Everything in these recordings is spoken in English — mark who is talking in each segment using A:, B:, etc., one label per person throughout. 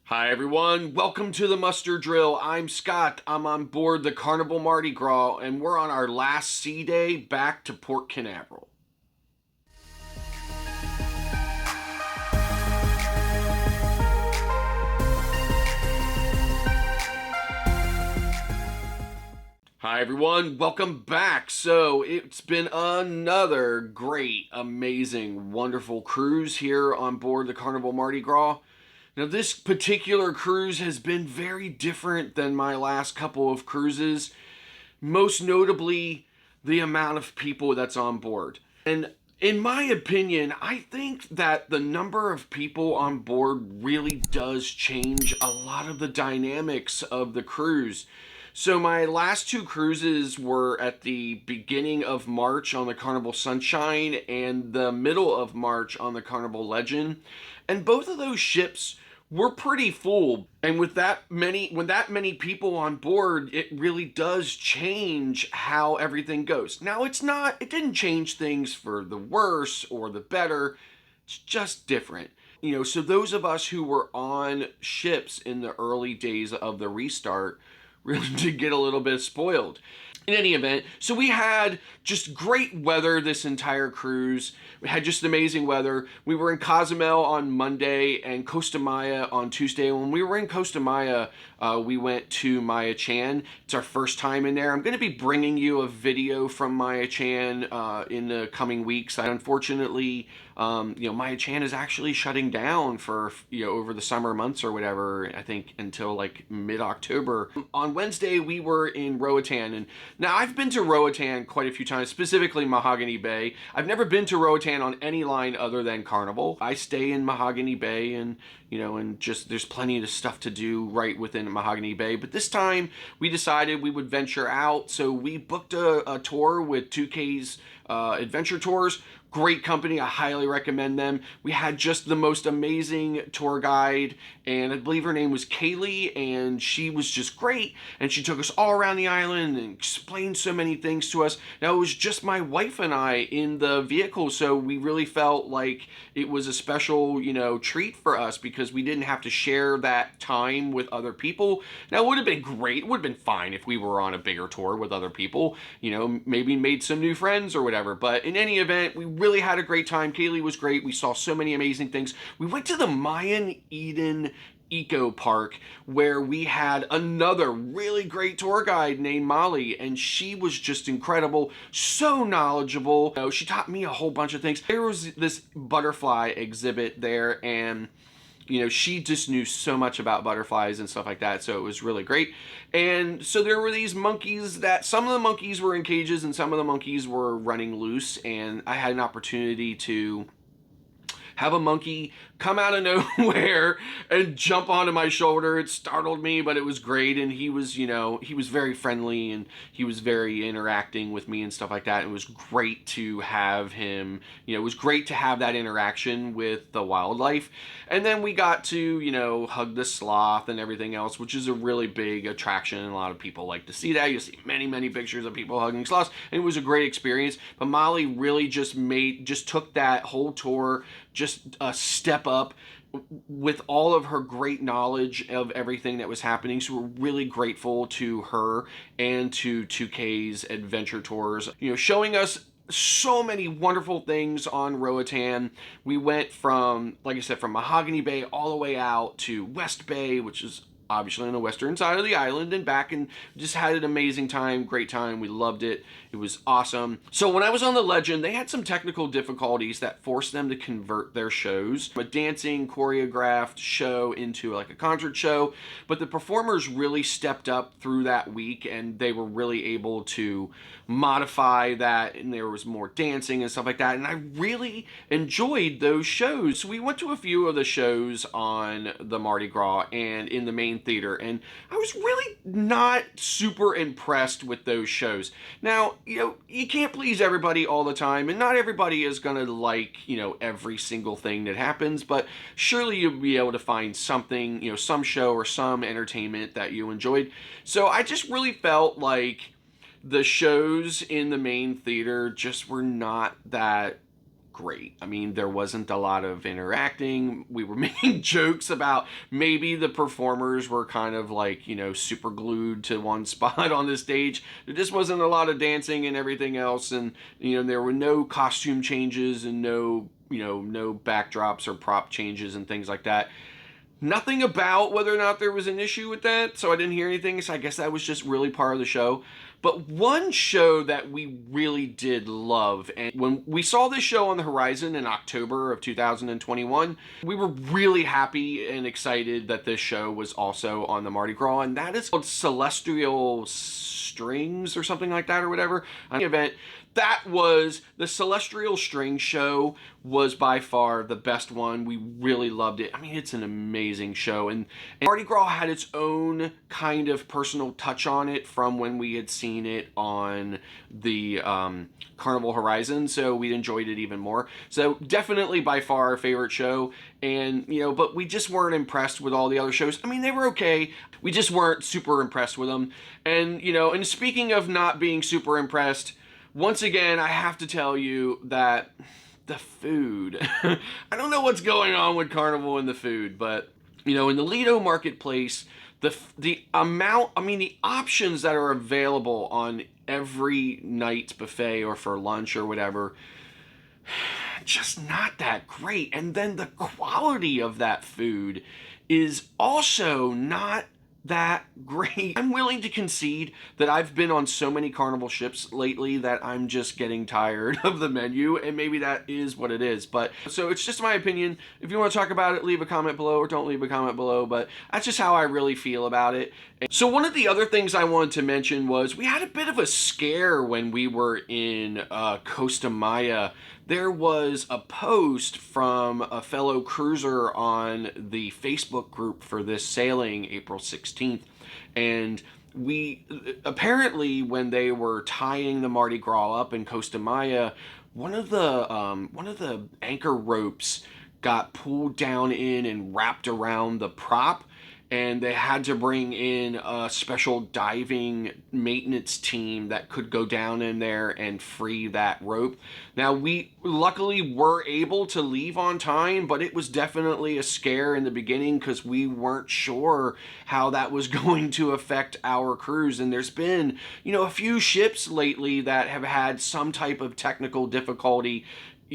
A: Hi everyone, welcome to the muster drill. I'm Scott. I'm on board the Carnival Mardi Gras and we're on our last sea day back to Port Canaveral. Hi everyone, welcome back. So it's been another great, amazing, wonderful cruise here on board the Carnival Mardi Gras. Now, this particular cruise has been very different than my last couple of cruises, most notably the amount of people that's on board. And in my opinion, I think that the number of people on board really does change a lot of the dynamics of the cruise. So my last two cruises were at the beginning of March on the Carnival Sunshine and the middle of March on the Carnival Legend. And both of those ships were pretty full. And with that many people on board, it really does change how everything goes. Now it didn't change things for the worse or the better. It's just different. So those of us who were on ships in the early days of the restart really did get a little bit spoiled. In any event, so we had just great weather this entire cruise. We had just amazing weather. We were in Cozumel on Monday and Costa Maya on Tuesday. When we were in Costa Maya, we went to Maya Chan. It's our first time in there. I'm going to be bringing you a video from Maya Chan in the coming weeks. Unfortunately, Maya Chan is actually shutting down for over the summer months or whatever. I think until like mid-October. On Wednesday, we were in Roatan, and now I've been to Roatan quite a few times, specifically Mahogany Bay. I've never been to Roatan on any line other than Carnival. I stay in Mahogany Bay, and just there's plenty of stuff to do right within Mahogany Bay. But this time we decided we would venture out, so we booked a tour with 2K's Adventure Tours. Great company, I highly recommend them. We had just the most amazing tour guide, and I believe her name was Kaylee, and she was just great, and she took us all around the island and explained so many things to us. Now, it was just my wife and I in the vehicle, so we really felt like it was a special, treat for us because we didn't have to share that time with other people. Now, it would have been great, it would have been fine if we were on a bigger tour with other people, maybe made some new friends or whatever, but in any event, we really had a great time. Kaylee was great. We saw so many amazing things. We went to the Mayan Eden Eco Park where we had another really great tour guide named Molly, and she was just incredible, so knowledgeable. She taught me a whole bunch of things. There was this butterfly exhibit there, and she just knew so much about butterflies and stuff like that, so it was really great. And so there were these monkeys that, some of the monkeys were in cages and some of the monkeys were running loose, and I had an opportunity to have a monkey come out of nowhere and jump onto my shoulder. It startled me, but it was great. And he was, he was very friendly and he was very interacting with me and stuff like that. It was great to have him, it was great to have that interaction with the wildlife. And then we got to, hug the sloth and everything else, which is a really big attraction. And a lot of people like to see that. You see many, many pictures of people hugging sloths. And it was a great experience. But Molly really just took that whole tour just a step up with all of her great knowledge of everything that was happening. So we're really grateful to her and to 2K's Adventure Tours, showing us so many wonderful things on Roatan. We went from, like I said, from Mahogany Bay all the way out to West Bay, which is obviously on the western side of the island, and back, and just had an amazing time, great time. We loved it. It was awesome. So when I was on the Legend, they had some technical difficulties that forced them to convert their shows from a dancing choreographed show into like a concert show, but the performers really stepped up through that week and they were really able to modify that, and there was more dancing and stuff like that, and I really enjoyed those shows. So we went to a few of the shows on the Mardi Gras and in the main theater, and I was really not super impressed with those shows. Now, you can't please everybody all the time, and not everybody is gonna like, every single thing that happens, but surely you'll be able to find something, some show or some entertainment that you enjoyed. So I just really felt like the shows in the main theater just were not that great. I mean, there wasn't a lot of interacting. We were making jokes about maybe the performers were kind of like, you know, super glued to one spot on the stage. There just wasn't a lot of dancing and everything else. And, you know, there were no costume changes and no, you know, no backdrops or prop changes and things like that. Nothing about whether or not there was an issue with that, so I didn't hear anything, so I guess that was just really part of the show. But one show that we really did love, and when we saw this show on the horizon in October of 2021, we were really happy and excited that this show was also on the Mardi Gras, and that is called Celestial Strings or something like that or whatever. An event that was the Celestial String Show was by far the best one. We really loved it. I mean, it's an amazing show, and Mardi Gras had its own kind of personal touch on it from when we had seen it on the Carnival Horizon, so we enjoyed it even more. So definitely by far our favorite show, and you know, but we just weren't impressed with all the other shows. I mean, they were okay. We just weren't super impressed with them. And you know, and speaking of not being super impressed, once again, I have to tell you that the food, I don't know what's going on with Carnival and the food, but, you know, in the Lido Marketplace, the amount, I mean, the options that are available on every night's buffet or for lunch or whatever, just not that great. And then the quality of that food is also not that great. I'm willing to concede that I've been on so many Carnival ships lately that I'm just getting tired of the menu, and maybe that is what it is. But so it's just my opinion. If you want to talk about it, leave a comment below, or don't leave a comment below, but that's just how I really feel about it. So one of the other things I wanted to mention was we had a bit of a scare when we were in Costa Maya. There was a post from a fellow cruiser on the Facebook group for this sailing, April 16th, and we apparently, when they were tying the Mardi Gras up in Costa Maya, one of the anchor ropes got pulled down in and wrapped around the prop, and they had to bring in a special diving maintenance team that could go down in there and free that rope. Now, we luckily were able to leave on time, but it was definitely a scare in the beginning because we weren't sure how that was going to affect our cruise. And there's been, you know, a few ships lately that have had some type of technical difficulty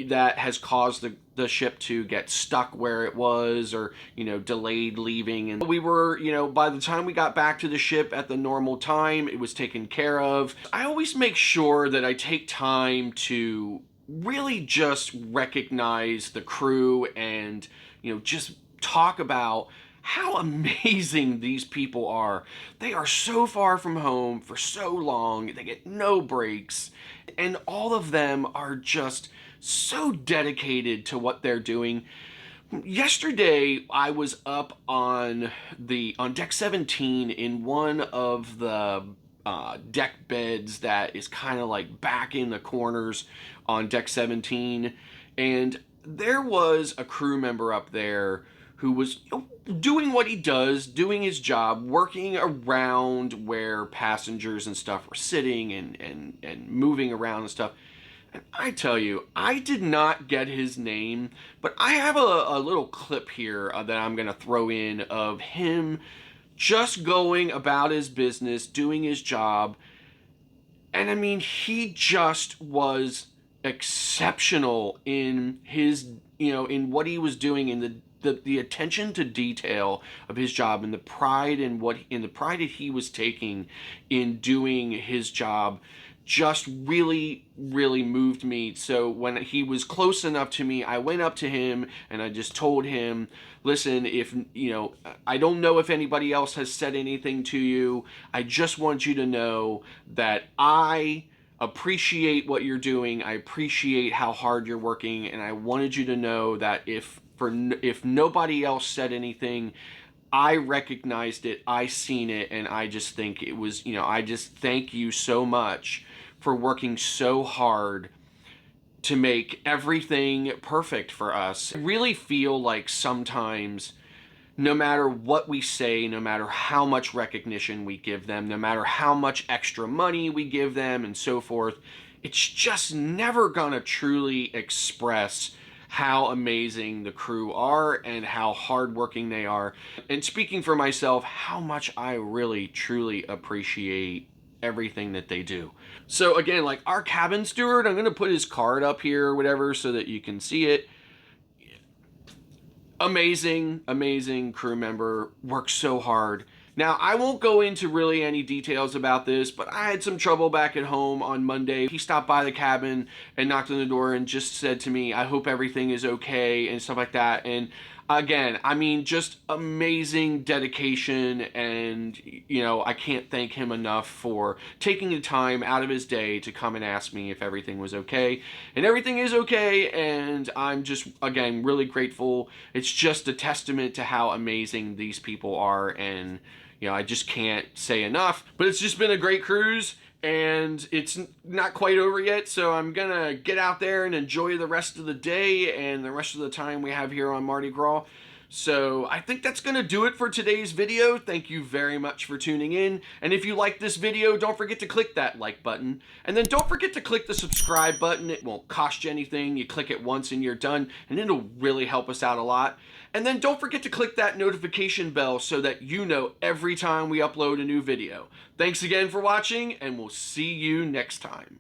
A: that has caused the ship to get stuck where it was, or, you know, delayed leaving. And we were, you know, by the time we got back to the ship at the normal time, it was taken care of. I always make sure that I take time to really just recognize the crew and, you know, just talk about how amazing these people are. They are so far from home for so long. They get no breaks, and all of them are just so dedicated to what they're doing. Yesterday, I was up on deck 17 in one of the deck beds that is kind of like back in the corners on deck 17, and there was a crew member up there who was, you know, doing what he does, doing his job, working around where passengers and stuff were sitting and moving around and stuff. And I tell you, I did not get his name, but I have a little clip here that I'm going to throw in of him just going about his business, doing his job. And I mean, he just was exceptional in his, you know, in what he was doing, in the attention to detail of his job, and the pride in the pride that he was taking in doing his job just really, really moved me. So when he was close enough to me, I went up to him and I just told him, listen, if, you know, I don't know if anybody else has said anything to you. I just want you to know that I appreciate what you're doing. I appreciate how hard you're working. And I wanted you to know that if nobody else said anything, I recognized it, I seen it, and I just think it was, you know, I just thank you so much for working so hard to make everything perfect for us. I really feel like sometimes, no matter what we say, no matter how much recognition we give them, no matter how much extra money we give them and so forth, it's just never gonna truly express how amazing the crew are and how hardworking they are. And speaking for myself, how much I really truly appreciate everything that they do. So again, like our cabin steward, I'm gonna put his card up here or whatever so that you can see it. Amazing crew member, works so hard. Now, I won't go into really any details about this, but I had some trouble back at home on Monday. He stopped by the cabin and knocked on the door and just said to me, I hope everything is okay and stuff like that. And again, I mean, just amazing dedication, and I can't thank him enough for taking the time out of his day to come and ask me if everything was okay. And everything is okay, and I'm just, again, really grateful. It's just a testament to how amazing these people are, and I just can't say enough. But it's just been a great cruise, and it's not quite over yet, so I'm gonna get out there and enjoy the rest of the day and the rest of the time we have here on Mardi Gras. So I think that's gonna do it for today's video. Thank you very much for tuning in, and if you like this video, don't forget to click that like button, and then don't forget to click the subscribe button. It won't cost you anything. You click it once and you're done, and it'll really help us out a lot. And then don't forget to click that notification bell so that you know every time we upload a new video. Thanks again for watching, and we'll see you next time.